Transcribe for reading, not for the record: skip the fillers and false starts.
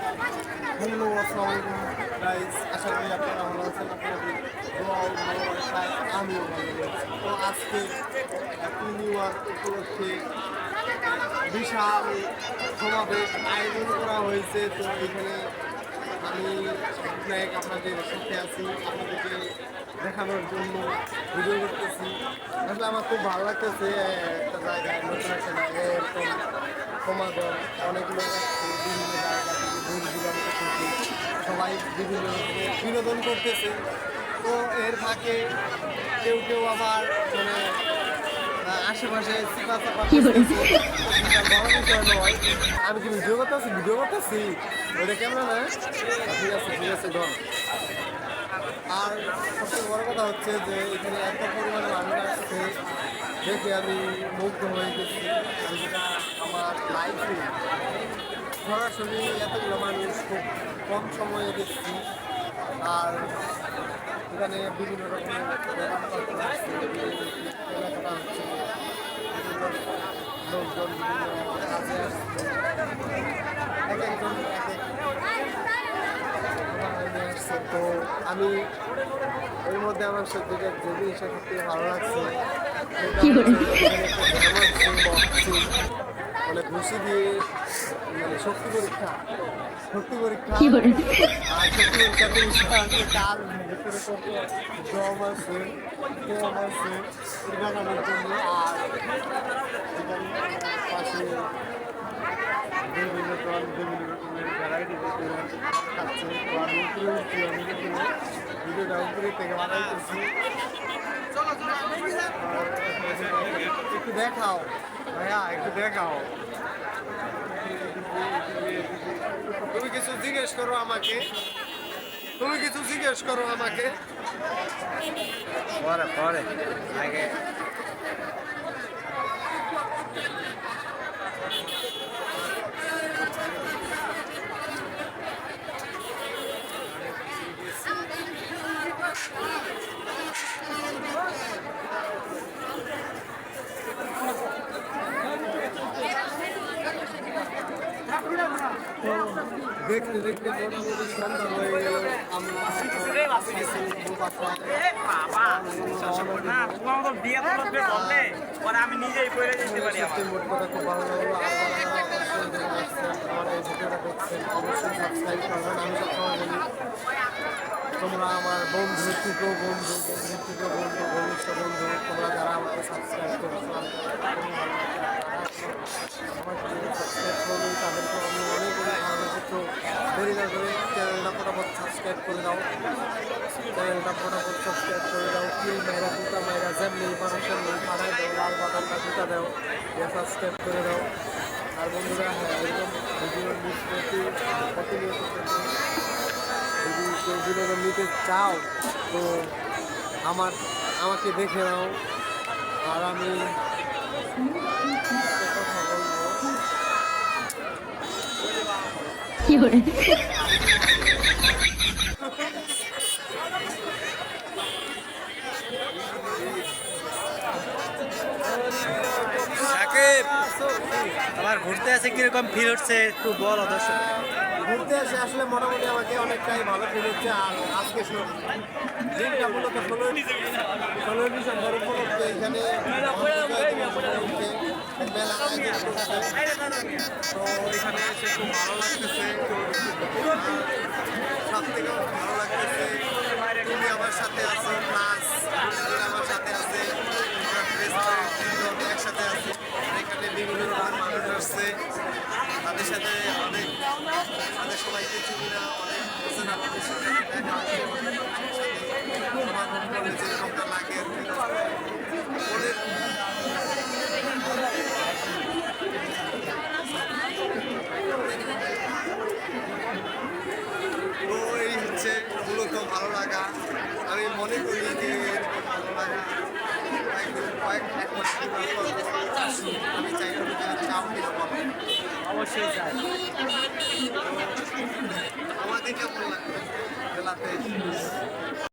Hello, আসসালামু আলাইকুম guys. আশা করি আপনারা ভালো আছেন। আপনাদের দোয়া ও ভালোবাসায় আমিও ভালো আছি। তো আজকে হ্যাপি নিউ ইয়ার উপলক্ষে বিশাল সমাবেশ আয়োজন করা হয়েছে। তো এখানে আমি শাকিব নায়ক আপনাদের সাথে আছি, আপনাদেরকে দেখানোর জন্য ভিডিও করতেছি। আসলে আমার খুব ভালো লাগতেছে একটা জায়গায় নতুন একটা জায়গায় এরকম সমাগম অনেক লোক আসছে বিভিন্ন জায়গা থেকে দূর দূরান্ত থেকে সবাই বিভিন্ন রকমের বিনোদন করতেছে। তো এর ফাঁকে কেউ কেউ আবার মানে আশেপাশে চিপা চাপা করতেছে। বড় বিষয় নয়, আমি কি ভিডিও করতেছি ওইটা কেমন না? ঠিক আছে ধর। আর সবথেকে বড় কথা হচ্ছে যে এখানে এত পরিমাণে মানুষ আসছে দেখে আমি মুগ্ধ হয়ে গেছি। আমি যেটা আমার লাইফে সরাসরি এতগুলো মানুষ খুব কম সময়ে দেখছি। আর এখানে বিভিন্ন রকমের কেনাকাটা হচ্ছে, বিভিন্ন লোকজন বিভিন্ন কাজে আসছে, এক একজন এক এক আসছে। তো আমি এর মধ্যে আমার সত্যি যে জিনিসটা সত্যি ভালো লাগছে মানে ঘুষি দিয়ে মানে শক্তি পরীক্ষা আর শক্তি পরীক্ষাতে কার ভিতরে কত দম আছে দেখানোর জন্য। আর পাশে বিভিন্ন রকমের ভ্যারাইটি খাচ্ছে। তো আমি উপরে উঠছি, আমি ভিডিওটা উপরে থেকে বানাইতেছি। একটু দেখাও ভাইয়া, একটু দেখাও। তুমি কিছু জিজ্ঞেস করো আমাকে, পরে আগে দেখতে দেখতে মোটামুটি সন্ধ্যা হয়ে গেল। আমরা আমি নিজেই করে দিতে পারি। মোট কথা খুব ভালো লাগলো। আর আমার এই ভিডিওটা দেখছেন অবশ্যই সাবস্ক্রাইব করবেন। আমি সবসময় বলি তোমরা আমার বন্ধু থেকেও বন্ধু ঘনিষ্ঠ বন্ধু, তোমরা যারা আমাকে সাবস্ক্রাইব করছো সাবস্ক্রাইব করবে তাদেরকে আমি অনেক ভালোবাসি। তো দেরি না করে চ্যানেলটা ফটাফট সাবস্ক্রাইব করে দাও, কিল মাইরা জুতা মাইরা যেমনি মানুষের নেই পাড়ায় দাও, লাল বাটনটা জুতা দাও, সাবস্ক্রাইব করে দাও। আর বন্ধুরা হ্যাঁ এরকম ভিডিও মিস প্রতিনিয়ত যদি কেউ বিনোদন নিতে চাও তো আমাকে দেখে নাও। আর আমি কথা বলবো আমার ঘুরতে আসে কিরকম ফিল হচ্ছে একটু বল দর্শক। ঘুরতে এসে আসলে মোটামুটি আমাকে অনেকটাই ভালো ফিল হচ্ছে। আর আজকে দিনটা মূলত 16 ডিসেম্বর উপলক্ষে এখানে মেলা আয়োজন করছে। তো এখানে এসে খুব ভালো লাগতেছে, সব থেকে ভালো লাগতেছে তুমি আমার সাথে আছো, প্লাস আমার সাথে আছে, একসাথে আছে। এখানে বিভিন্ন রকম মানুষ আসছে, তাদের সাথে তাদের সবাইকে চিনি না, অনেক বোঝেন আমাদের সাথে দেখা হচ্ছে, সমাগম করলে যেরকমটা লাগে তো এই হচ্ছে মূলত ভালো লাগা। আমি মনে করি যে এরকম ভালো লাগা এক মাস আমি চাইলে চাপ দিতে পারবো, অবশ্যই চাই। আমাদের কেমন লাগবে বেলাতে?